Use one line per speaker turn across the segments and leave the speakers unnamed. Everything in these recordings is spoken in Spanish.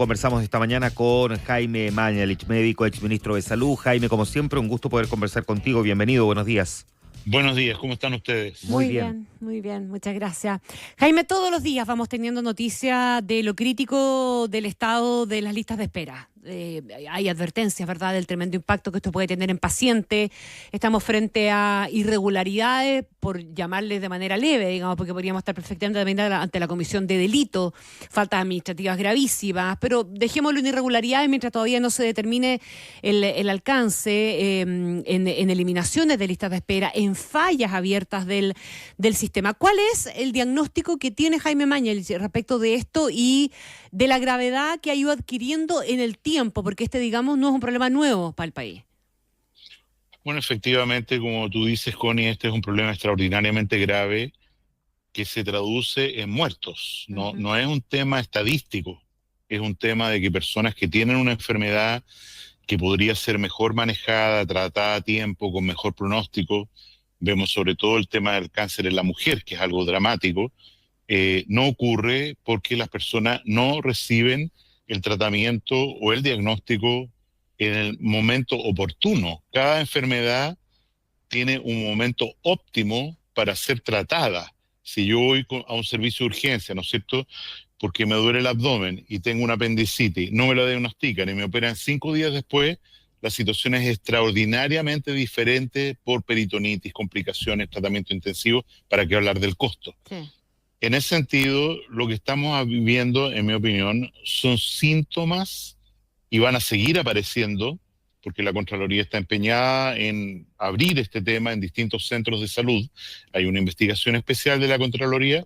Conversamos esta mañana con Jaime Mañalich, médico, exministro de Salud. Jaime, como siempre, un gusto poder conversar contigo. Bienvenido, buenos días.
Buenos días, ¿cómo están ustedes?
Muy bien.
Muy bien, muchas gracias. Jaime, todos los días vamos teniendo noticia de lo crítico del estado de las listas de espera. Hay advertencias, ¿verdad?, del tremendo impacto que esto puede tener en pacientes. Estamos frente a irregularidades, por llamarles de manera leve, digamos, porque podríamos estar perfectamente también ante la comisión de delito, faltas administrativas gravísimas, pero dejémoslo en irregularidades mientras todavía no se determine el alcance en eliminaciones de listas de espera, en fallas abiertas del sistema. ¿Cuál es el diagnóstico que tiene Jaime Mañalich respecto de esto y de la gravedad que ha ido adquiriendo en el tiempo? Porque digamos, no es un problema nuevo para el país.
Bueno, efectivamente, como tú dices, Connie, este es un problema extraordinariamente grave que se traduce en muertos. No es un tema estadístico, es un tema de que personas que tienen una enfermedad que podría ser mejor manejada, tratada a tiempo, con mejor pronóstico. Vemos sobre todo el tema del cáncer en la mujer, que es algo dramático. No ocurre porque las personas no reciben el tratamiento o el diagnóstico en el momento oportuno. Cada enfermedad tiene un momento óptimo para ser tratada. Si yo voy a un servicio de urgencia, ¿no es cierto?, porque me duele el abdomen y tengo una apendicitis, no me la diagnostican y me operan 5 días después, la situación es extraordinariamente diferente por peritonitis, complicaciones, tratamiento intensivo, para qué hablar del costo.
Sí.
En ese sentido, lo que estamos viviendo, en mi opinión, son síntomas y van a seguir apareciendo, porque la Contraloría está empeñada en abrir este tema en distintos centros de salud. Hay una investigación especial de la Contraloría.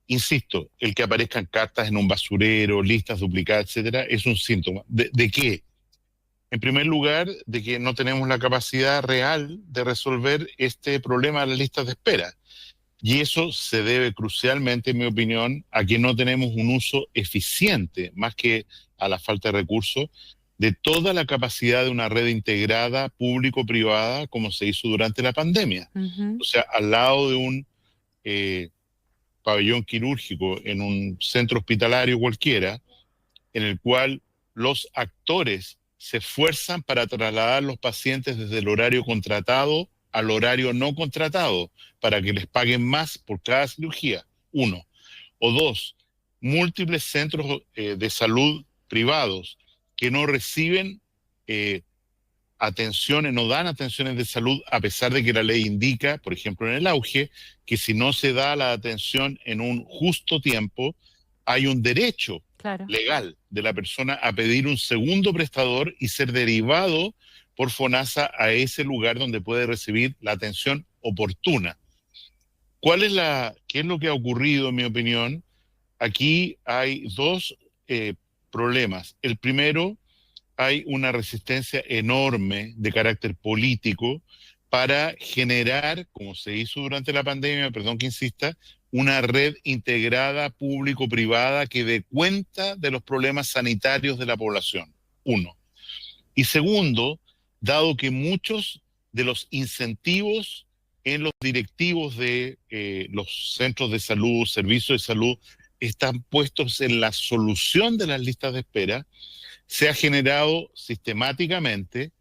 Insisto, el que aparezcan cartas en un basurero, listas duplicadas, etcétera, es un síntoma. ¿De qué? En primer lugar, de que no tenemos la capacidad real de resolver este problema de las listas de espera. Y eso se debe crucialmente, en mi opinión, a que no tenemos un uso eficiente, más que a la falta de recursos, de toda la capacidad de una red integrada público-privada como se hizo durante la pandemia. O sea, al lado de un pabellón quirúrgico en un centro hospitalario cualquiera, en el cual los actores se esfuerzan para trasladar los pacientes desde el horario contratado al horario no contratado, para que les paguen más por cada cirugía, uno. O dos, múltiples centros de salud privados que no reciben atenciones, no dan atenciones de salud, a pesar de que la ley indica, por ejemplo en el auge, que si no se da la atención en un justo tiempo, hay un derecho legal de la persona a pedir un segundo prestador y ser derivado por FONASA a ese lugar donde puede recibir la atención oportuna. ¿Qué es lo que ha ocurrido, en mi opinión? Aquí hay dos problemas. El primero, hay una resistencia enorme de carácter político para generar, como se hizo durante la pandemia, perdón que insista, una red integrada público-privada que dé cuenta de los problemas sanitarios de la población. Uno. Y segundo, dado que muchos de los incentivos en los directivos de los centros de salud, servicios de salud, están puestos en la solución de las listas de espera, se ha generado sistemáticamente,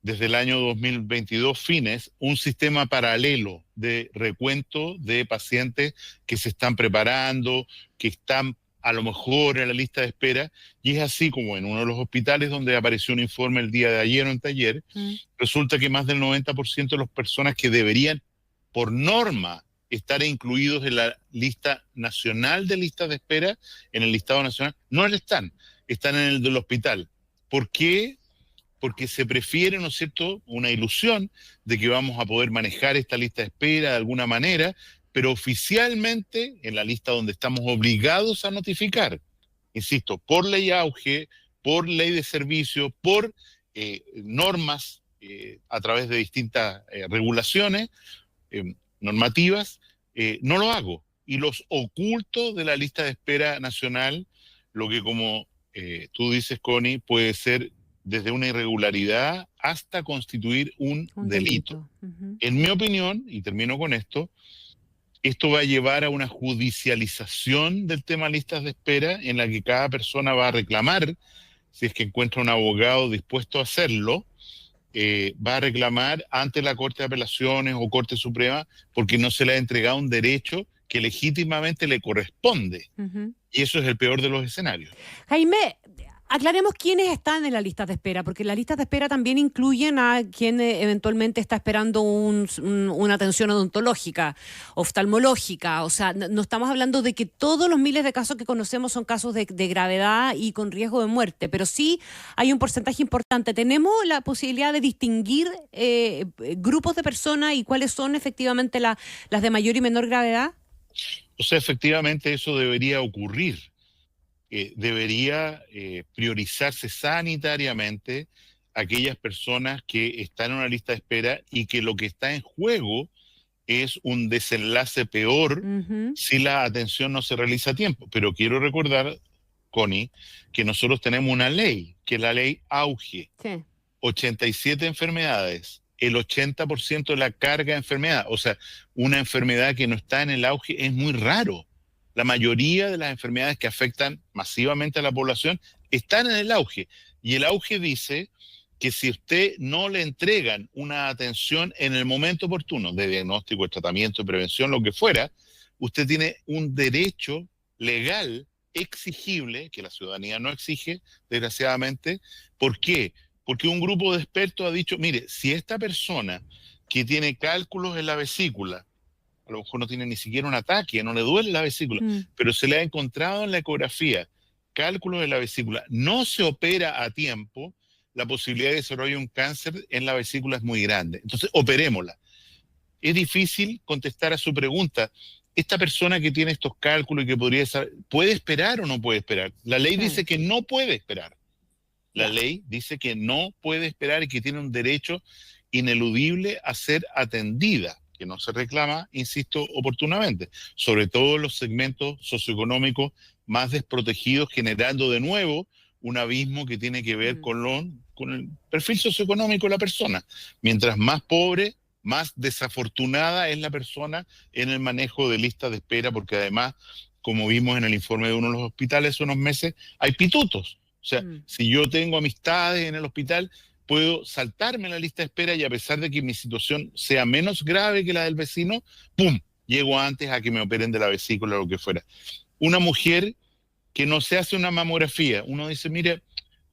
desde el año 2022 fines, un sistema paralelo de recuento de pacientes que se están preparando, que están a lo mejor en la lista de espera, y es así como en uno de los hospitales donde apareció un informe el día de ayer o anteayer, resulta que más del 90% de las personas que deberían, por norma, estar incluidos en la lista nacional de listas de espera, en el listado nacional, no están en el del hospital. ¿Por qué? Porque se prefiere, ¿no es cierto?, una ilusión de que vamos a poder manejar esta lista de espera de alguna manera, pero oficialmente en la lista donde estamos obligados a notificar, insisto, por ley auge, por ley de servicio, por normas a través de distintas regulaciones normativas, no lo hago. Y los oculto de la lista de espera nacional, lo que como tú dices, Connie, puede ser desde una irregularidad hasta constituir un delito. En mi opinión, y termino con esto, Esto va a llevar a una judicialización del tema listas de espera en la que cada persona va a reclamar, si es que encuentra un abogado dispuesto a hacerlo, va a reclamar ante la Corte de Apelaciones o Corte Suprema porque no se le ha entregado un derecho que legítimamente le corresponde.
Ujú.
Y eso es el peor de los escenarios.
Jaime, aclaremos quiénes están en la lista de espera, porque las listas de espera también incluyen a quien eventualmente está esperando una atención odontológica, oftalmológica. O sea, no estamos hablando de que todos los miles de casos que conocemos son casos de gravedad y con riesgo de muerte, pero sí hay un porcentaje importante. ¿Tenemos la posibilidad de distinguir grupos de personas y cuáles son efectivamente las de mayor y menor gravedad?
O sea, efectivamente eso debería ocurrir. Debería priorizarse sanitariamente aquellas personas que están en una lista de espera y que lo que está en juego es un desenlace peor
Ujú.
si la atención no se realiza a tiempo. Pero quiero recordar, Connie, que nosotros tenemos una ley, que es la ley AUGE,
Sí.
87 enfermedades, el 80% de la carga de enfermedad. O sea, una enfermedad que no está en el auge es muy raro. La mayoría de las enfermedades que afectan masivamente a la población están en el auge. Y el auge dice que si usted no le entregan una atención en el momento oportuno de diagnóstico, de tratamiento, de prevención, lo que fuera, usted tiene un derecho legal exigible, que la ciudadanía no exige, desgraciadamente. ¿Por qué? Porque un grupo de expertos ha dicho, mire, si esta persona que tiene cálculos en la vesícula, a lo mejor no tiene ni siquiera un ataque, no le duele la vesícula,
Mm.
pero se le ha encontrado en la ecografía cálculos de la vesícula, no se opera a tiempo, la posibilidad de desarrollar un cáncer en la vesícula es muy grande. Entonces, operémosla. Es difícil contestar a su pregunta. Esta persona que tiene estos cálculos y que podría saber, ¿puede esperar o no puede esperar? La ley dice que no puede esperar. La ley dice que no puede esperar y que tiene un derecho ineludible a ser atendida, que no se reclama, insisto, oportunamente, sobre todo en los segmentos socioeconómicos más desprotegidos, generando de nuevo un abismo que tiene que ver con el perfil socioeconómico de la persona. Mientras más pobre, más desafortunada es la persona en el manejo de listas de espera, porque además, como vimos en el informe de uno de los hospitales hace unos meses, hay pitutos. O sea, si yo tengo amistades en el hospital, puedo saltarme la lista de espera y a pesar de que mi situación sea menos grave que la del vecino, ¡pum!, llego antes a que me operen de la vesícula o lo que fuera. Una mujer que no se hace una mamografía, uno dice, mire,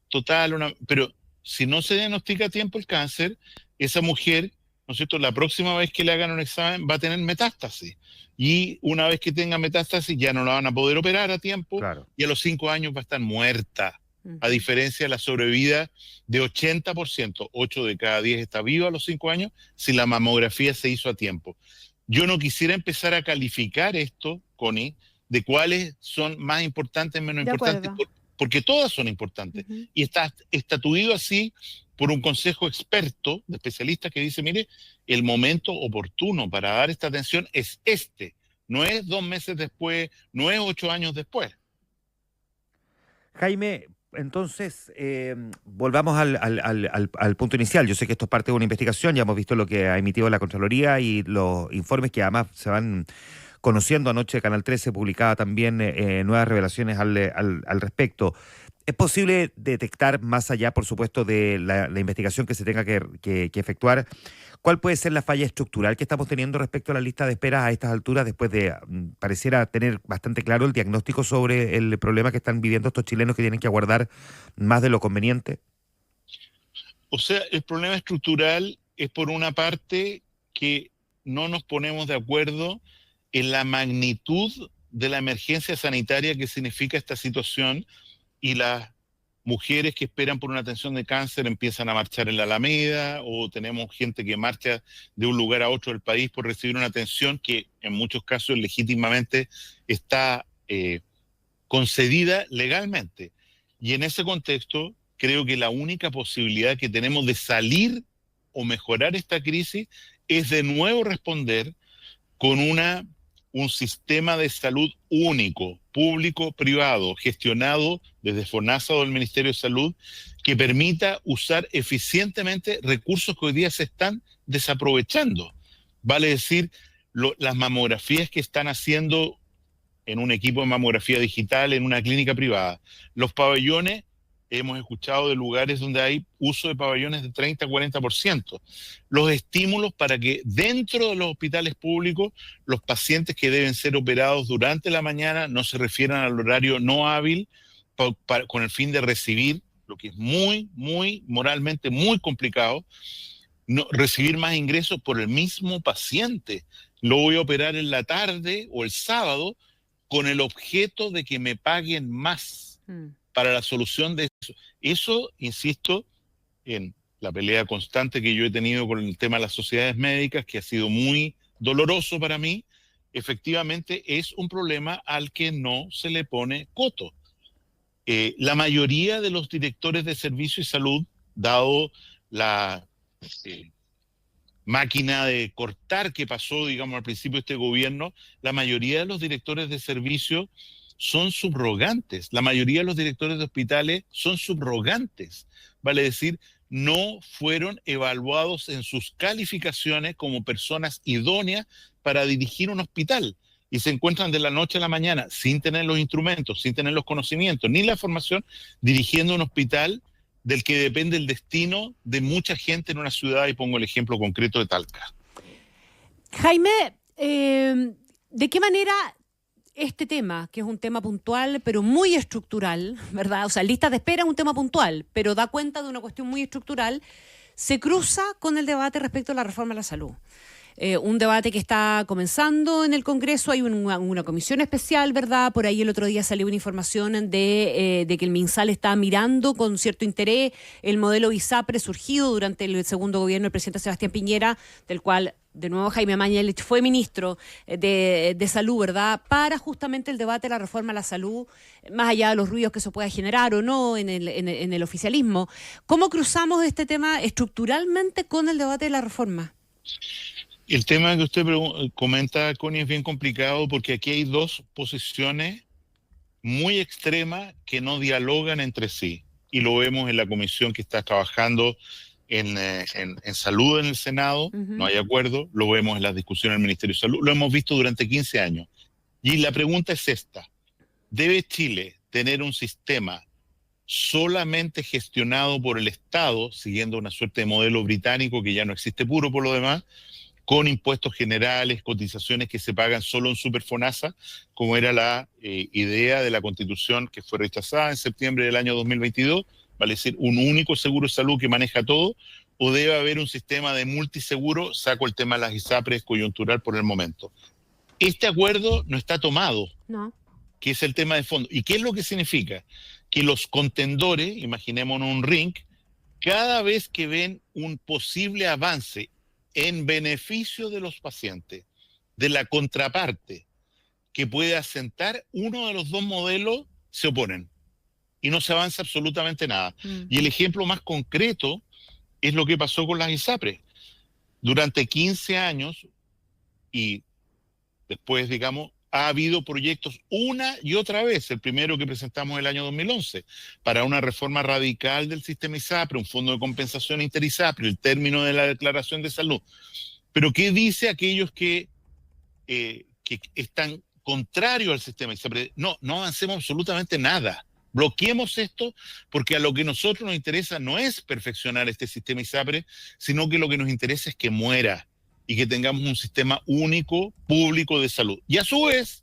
total, pero si no se diagnostica a tiempo el cáncer, esa mujer, ¿no es cierto?, la próxima vez que le hagan un examen va a tener metástasis. Y una vez que tenga metástasis ya no la van a poder operar a tiempo.
Claro.
Y a los 5 años va a estar muerta. A diferencia de la sobrevida de 80%, 8 de cada 10 está viva a los 5 años si la mamografía se hizo a tiempo. Yo no quisiera empezar a calificar esto, Connie, de cuáles son más importantes, menos importantes, porque todas son importantes. Y está estatuido así por un consejo experto de especialistas que dice, mire, el momento oportuno para dar esta atención es este, no es 2 meses después, no es 8 años después.
Jaime, entonces, volvamos al punto inicial. Yo sé que esto es parte de una investigación, ya hemos visto lo que ha emitido la Contraloría y los informes que además se van conociendo. Anoche Canal 13 publicaba también nuevas revelaciones al respecto. ¿Es posible detectar, más allá, por supuesto, de la investigación que se tenga que efectuar, cuál puede ser la falla estructural que estamos teniendo respecto a la lista de esperas a estas alturas, después de pareciera tener bastante claro el diagnóstico sobre el problema que están viviendo estos chilenos que tienen que aguardar más de lo conveniente?
O sea, el problema estructural es, por una parte, que no nos ponemos de acuerdo en la magnitud de la emergencia sanitaria que significa esta situación, y las mujeres que esperan por una atención de cáncer empiezan a marchar en la Alameda, o tenemos gente que marcha de un lugar a otro del país por recibir una atención que en muchos casos legítimamente está concedida legalmente. Y en ese contexto creo que la única posibilidad que tenemos de salir o mejorar esta crisis es de nuevo responder con un sistema de salud único, público-privado, gestionado desde FONASA o del Ministerio de Salud, que permita usar eficientemente recursos que hoy día se están desaprovechando. Vale decir, las mamografías que están haciendo en un equipo de mamografía digital en una clínica privada. Los pabellones, hemos escuchado de lugares donde hay uso de pabellones de 30-40%. Los estímulos para que dentro de los hospitales públicos los pacientes que deben ser operados durante la mañana no se refieran al horario no hábil con el fin de recibir, lo que es muy, muy moralmente muy complicado, no, recibir más ingresos por el mismo paciente. Lo voy a operar en la tarde o el sábado con el objeto de que me paguen más para la solución de eso. Eso, insisto, en la pelea constante que yo he tenido con el tema de las sociedades médicas, que ha sido muy doloroso para mí, efectivamente es un problema al que no se le pone coto. La mayoría de los directores de servicio y salud, dado la máquina de cortar que pasó, digamos, al principio de este gobierno, la mayoría de los directores de servicio son subrogantes. La mayoría de los directores de hospitales son subrogantes. Vale decir, no fueron evaluados en sus calificaciones como personas idóneas para dirigir un hospital. Y se encuentran de la noche a la mañana sin tener los instrumentos, sin tener los conocimientos, ni la formación, dirigiendo un hospital del que depende el destino de mucha gente en una ciudad, y pongo el ejemplo concreto de Talca.
Jaime, ¿de qué manera este tema, que es un tema puntual, pero muy estructural, ¿verdad? O sea, listas de espera es un tema puntual, pero da cuenta de una cuestión muy estructural, se cruza con el debate respecto a la reforma a la salud? Un debate que está comenzando en el Congreso, hay una comisión especial, ¿verdad? Por ahí el otro día salió una información de que el MinSal está mirando con cierto interés el modelo ISAPRE surgido durante el segundo gobierno del presidente Sebastián Piñera, del cual, de nuevo, Jaime Mañalich fue ministro de Salud, ¿verdad? Para justamente el debate de la reforma a la salud, más allá de los ruidos que eso pueda generar o no en el oficialismo. ¿Cómo cruzamos este tema estructuralmente con el debate de la reforma?
El tema que usted comenta, Connie, es bien complicado porque aquí hay dos posiciones muy extremas que no dialogan entre sí. Y lo vemos en la comisión que está trabajando en salud en el Senado, no hay acuerdo, lo vemos en las discusiones del Ministerio de Salud, lo hemos visto durante 15 años. Y la pregunta es esta: ¿debe Chile tener un sistema solamente gestionado por el Estado, siguiendo una suerte de modelo británico que ya no existe puro por lo demás, con impuestos generales, cotizaciones que se pagan solo en Superfonasa, como era la idea de la Constitución que fue rechazada en septiembre del año 2022, vale decir, un único seguro de salud que maneja todo, o debe haber un sistema de multiseguro? Saco el tema de las ISAPRES coyuntural por el momento. Este acuerdo no está tomado,
No.
que es el tema de fondo. ¿Y qué es lo que significa? Que los contendores, imaginémonos un ring, cada vez que ven un posible avance en beneficio de los pacientes, de la contraparte, que puede asentar uno de los dos modelos, se oponen. Y no se avanza absolutamente nada. Y el ejemplo más concreto es lo que pasó con las ISAPRES. Durante 15 años, y después, digamos, ha habido proyectos una y otra vez. El primero que presentamos el año 2011, para una reforma radical del sistema ISAPRE, un fondo de compensación inter-ISAPRE, el término de la declaración de salud. Pero ¿qué dice aquellos que están contrarios al sistema ISAPRE? No avancemos absolutamente nada. Bloqueemos esto, porque a lo que a nosotros nos interesa no es perfeccionar este sistema ISAPRE, sino que lo que nos interesa es que muera y que tengamos un sistema único, público de salud. Y a su vez,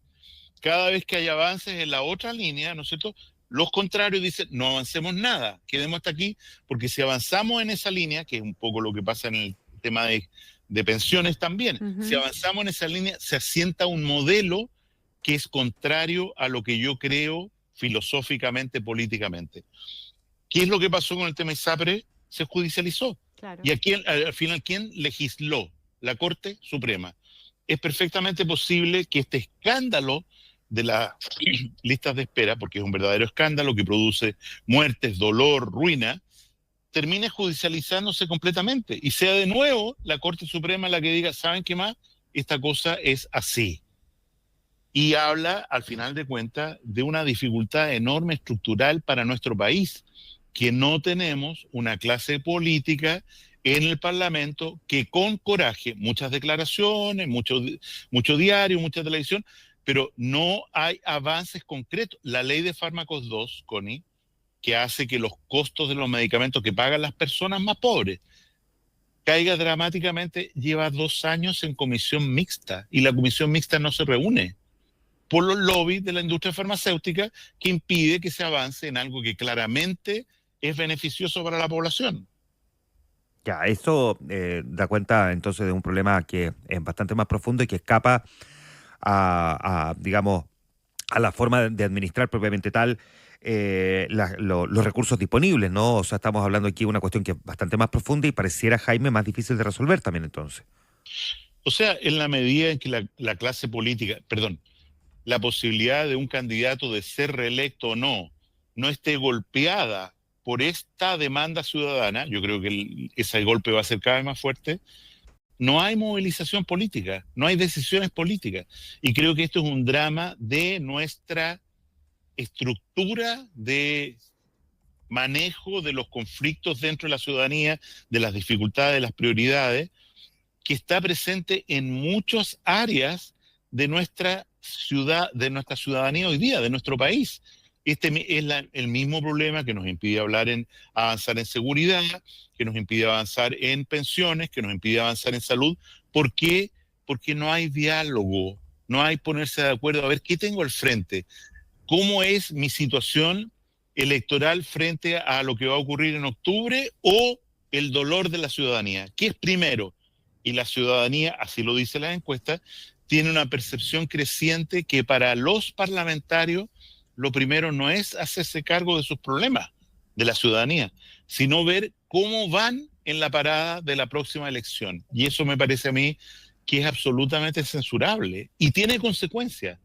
cada vez que hay avances en la otra línea, ¿no es cierto?, los contrarios dicen, no avancemos nada, quedemos hasta aquí, porque si avanzamos en esa línea, que es un poco lo que pasa en el tema de pensiones también, si avanzamos en esa línea, se asienta un modelo que es contrario a lo que yo creo filosóficamente, políticamente. ¿Qué es lo que pasó con el tema ISAPRE? Se judicializó. Claro. ¿Y al final quién legisló? La Corte Suprema. Es perfectamente posible que este escándalo de las listas de espera, porque es un verdadero escándalo que produce muertes, dolor, ruina, termine judicializándose completamente y sea de nuevo la Corte Suprema la que diga, ¿saben qué más? Esta cosa es así. Y habla, al final de cuentas, de una dificultad enorme estructural para nuestro país. que no tenemos una clase política en el Parlamento que con coraje, muchas declaraciones, mucho diario, mucha televisión, pero no hay avances concretos. La ley de fármacos 2, Connie, que hace que los costos de los medicamentos que pagan las personas más pobres caiga dramáticamente, lleva 2 años en comisión mixta y la comisión mixta no se reúne por los lobbies de la industria farmacéutica que impide que se avance en algo que claramente es beneficioso para la población.
Ya, eso da cuenta entonces de un problema que es bastante más profundo y que escapa digamos, a la forma de administrar propiamente tal los recursos disponibles, ¿no? O sea, estamos hablando aquí de una cuestión que es bastante más profunda y pareciera, Jaime, más difícil de resolver también entonces.
O sea, en la medida en que la clase política, perdón, la posibilidad de un candidato de ser reelecto o no, no esté golpeada por esta demanda ciudadana, yo creo que ese golpe va a ser cada vez más fuerte, no hay movilización política, no hay decisiones políticas. Y creo que esto es un drama de nuestra estructura de manejo de los conflictos dentro de la ciudadanía, de las dificultades, de las prioridades, que está presente en muchas áreas de nuestra ciudad, de nuestra ciudadanía hoy día, de nuestro país. Este es el mismo problema que nos impide avanzar en seguridad, que nos impide avanzar en pensiones, que nos impide avanzar en salud. ¿Por qué? Porque no hay diálogo, no hay ponerse de acuerdo a ver qué tengo al frente, cómo es mi situación electoral frente a lo que va a ocurrir en octubre o el dolor de la ciudadanía. ¿Qué es primero? Y la ciudadanía, así lo dice la encuesta, tiene una percepción creciente que para los parlamentarios lo primero no es hacerse cargo de sus problemas, de la ciudadanía, sino ver cómo van en la parada de la próxima elección. Y eso me parece a mí que es absolutamente censurable y tiene consecuencias.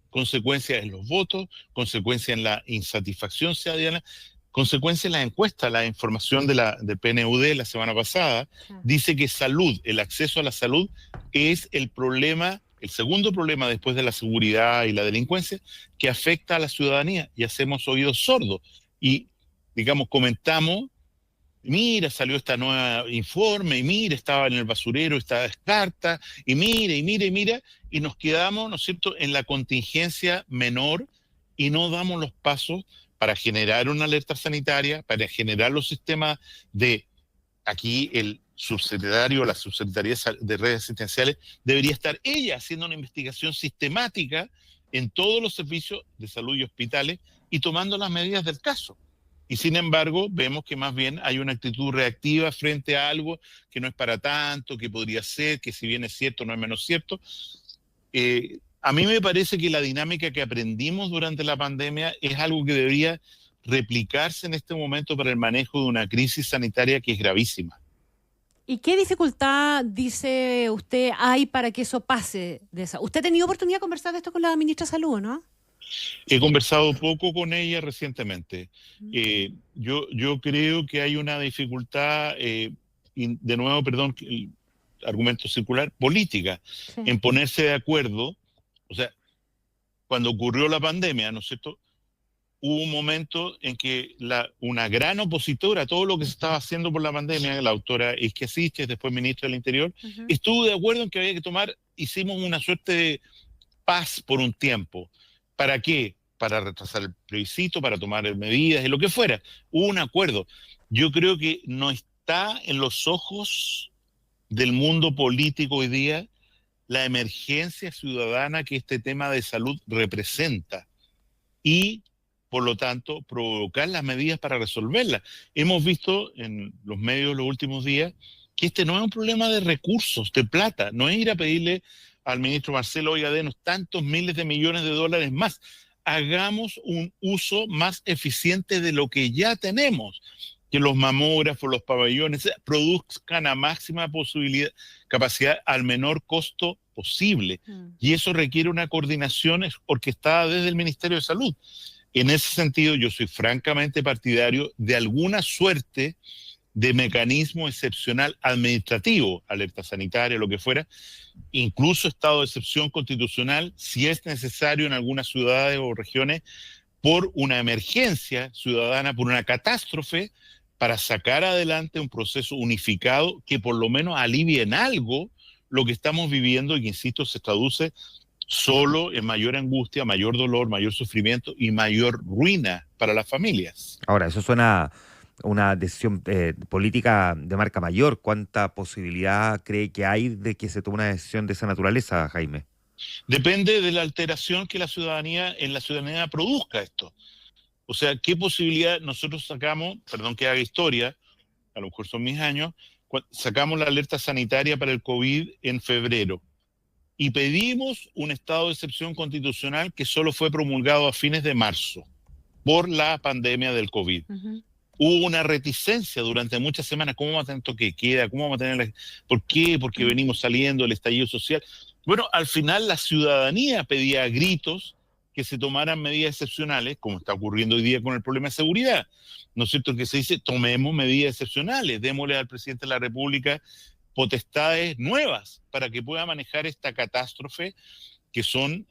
Consecuencias en los votos, consecuencias en la insatisfacción ciudadana, consecuencias en las encuestas. La información del PNUD la semana pasada dice que salud, el acceso a la salud es el problema, el segundo problema después de la seguridad y la delincuencia que afecta a la ciudadanía, y hacemos oídos sordos y, digamos, comentamos, mira, salió esta nueva informe, y mira, estaba en el basurero esta descarta, y mira, y mira, y mira, y nos quedamos, ¿no es cierto?, en la contingencia menor y no damos los pasos para generar una alerta sanitaria, para generar los sistemas de, aquí el subsecretario, la subsecretaría de redes asistenciales, debería estar ella haciendo una investigación sistemática en todos los servicios de salud y hospitales y tomando las medidas del caso. Y sin embargo, vemos que más bien hay una actitud reactiva frente a algo que no es para tanto, que podría ser, que si bien es cierto, no es menos cierto. A mí me parece que la dinámica que aprendimos durante la pandemia es algo que debería replicarse en este momento para el manejo de una crisis sanitaria que es gravísima.
¿Y qué dificultad, dice usted, hay para que eso pase? ¿Usted ha tenido oportunidad de conversar de esto con la ministra de Salud, no?
He conversado poco con ella recientemente. Yo creo que hay una dificultad, de nuevo, perdón, el argumento circular, política, sí, en ponerse de acuerdo. O sea, cuando ocurrió la pandemia, ¿no es cierto?, hubo un momento en que una gran opositora a todo lo que se estaba haciendo por la pandemia, la doctora Isquia Siches, después ministra del Interior, estuvo de acuerdo en que había que hicimos una suerte de paz por un tiempo. ¿Para qué? Para retrasar el plebiscito, para tomar medidas y lo que fuera. Hubo un acuerdo. Yo creo que no está en los ojos del mundo político hoy día la emergencia ciudadana que este tema de salud representa y, por lo tanto, provocar las medidas para resolverla. Hemos visto en los medios los últimos días que este no es un problema de recursos, de plata, no es ir a pedirle al ministro Marcelo, oiga, denos tantos miles de millones de dólares más. Hagamos un uso más eficiente de lo que ya tenemos, que los mamógrafos, los pabellones, produzcan a máxima capacidad al menor costo posible. Y eso requiere una coordinación orquestada desde el Ministerio de Salud. En ese sentido, yo soy francamente partidario de alguna suerte de mecanismo excepcional administrativo, alerta sanitaria, lo que fuera, incluso estado de excepción constitucional, si es necesario en algunas ciudades o regiones, por una emergencia ciudadana, por una catástrofe, para sacar adelante un proceso unificado que por lo menos alivie en algo lo que estamos viviendo y que, insisto, se traduce solo en mayor angustia, mayor dolor, mayor sufrimiento y mayor ruina para las familias.
Ahora, eso suena a una decisión política de marca mayor. ¿Cuánta posibilidad cree que hay de que se tome una decisión de esa naturaleza, Jaime?
Depende de la alteración que en la ciudadanía produzca esto. O sea, ¿qué posibilidad nosotros sacamos, perdón que haga historia, a lo mejor son mis años, sacamos la alerta sanitaria para el COVID en febrero y pedimos un estado de excepción constitucional que solo fue promulgado a fines de marzo por la pandemia del COVID. Hubo una reticencia durante muchas semanas. ¿Cómo vamos a tener toque de queda? ¿Cómo vamos a tener ¿Por qué? Porque venimos saliendo del estallido social. Bueno, al final la ciudadanía pedía a gritos que se tomaran medidas excepcionales, como está ocurriendo hoy día con el problema de seguridad. ¿No es cierto? Que se dice, tomemos medidas excepcionales, démosle al presidente de la República potestades nuevas para que pueda manejar esta catástrofe que son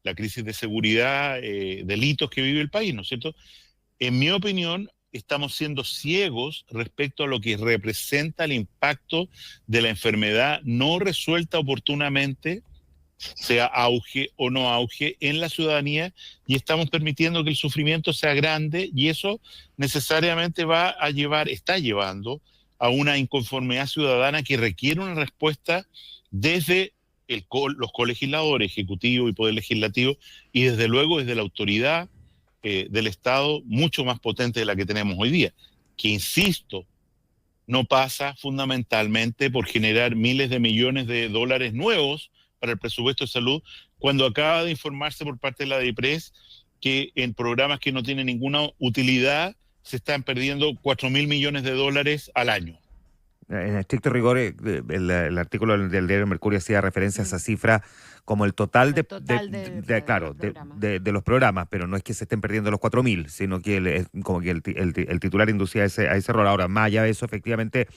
la crisis de seguridad, delitos que vive el país, ¿no es cierto? En mi opinión, estamos siendo ciegos respecto a lo que representa el impacto de la enfermedad no resuelta oportunamente, sea auge o no auge, en la ciudadanía, y estamos permitiendo que el sufrimiento sea grande, y eso necesariamente está llevando a una inconformidad ciudadana que requiere una respuesta desde los colegisladores, ejecutivo y poder legislativo, y desde luego desde la autoridad del Estado mucho más potente de la que tenemos hoy día, que, insisto, no pasa fundamentalmente por generar miles de millones de dólares nuevos para el presupuesto de salud, cuando acaba de informarse por parte de la DIPRES que en programas que no tienen ninguna utilidad se están perdiendo 4.000 millones de dólares al año.
En estricto rigor, el artículo del diario Mercurio hacía referencia a esa cifra como el total de los programas, pero no es que se estén perdiendo los 4.000, sino que como que el titular inducía a ese error. Ahora, más allá de eso, efectivamente,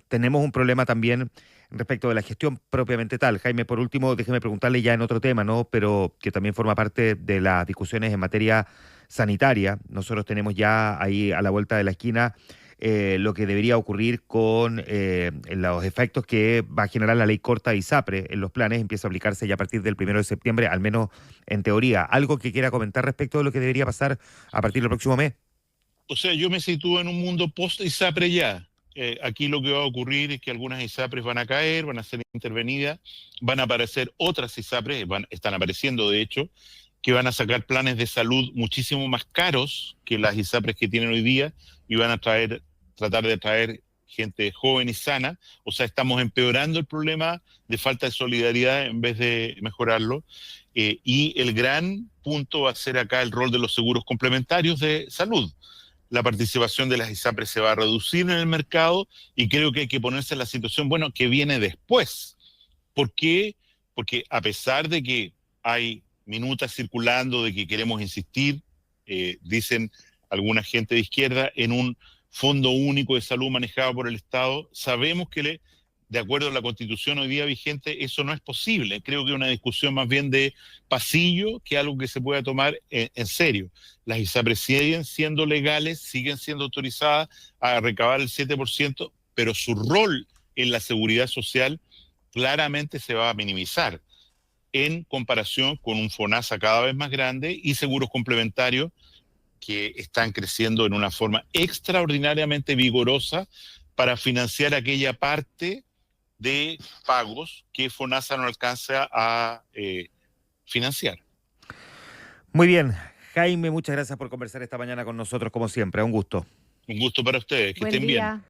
tenemos un problema también respecto de la gestión propiamente tal. Jaime, por último, déjeme preguntarle ya en otro tema, ¿no? Pero que también forma parte de las discusiones en materia sanitaria. Nosotros tenemos ya ahí a la vuelta de la esquina lo que debería ocurrir con los efectos que va a generar la ley corta de ISAPRE en los planes. Empieza a aplicarse ya a partir del 1 de septiembre, al menos en teoría. ¿Algo que quiera comentar respecto de lo que debería pasar a partir del próximo mes?
O sea, yo me sitúo en un mundo post-ISAPRE ya. Aquí lo que va a ocurrir es que algunas ISAPRES van a caer, van a ser intervenidas, van a aparecer otras ISAPRES, están apareciendo de hecho, que van a sacar planes de salud muchísimo más caros que las ISAPRES que tienen hoy día y van a tratar de traer gente joven y sana. O sea, estamos empeorando el problema de falta de solidaridad en vez de mejorarlo. Y el gran punto va a ser acá el rol de los seguros complementarios de salud. La participación de las ISAPRES se va a reducir en el mercado y creo que hay que ponerse en la situación, bueno, que viene después. ¿Por qué? Porque a pesar de que hay minutas circulando de que queremos insistir, dicen alguna gente de izquierda, en un fondo único de salud manejado por el Estado, sabemos que de acuerdo a la Constitución hoy día vigente, eso no es posible. Creo que es una discusión más bien de pasillo que algo que se pueda tomar en serio. Las ISAPRES siguen siendo legales, siguen siendo autorizadas a recabar el 7%, pero su rol en la seguridad social claramente se va a minimizar en comparación con un FONASA cada vez más grande y seguros complementarios que están creciendo en una forma extraordinariamente vigorosa para financiar aquella parte de pagos que FONASA no alcanza a financiar.
Muy bien. Jaime, muchas gracias por conversar esta mañana con nosotros, como siempre. Un gusto.
Un gusto para ustedes. Que estén bien.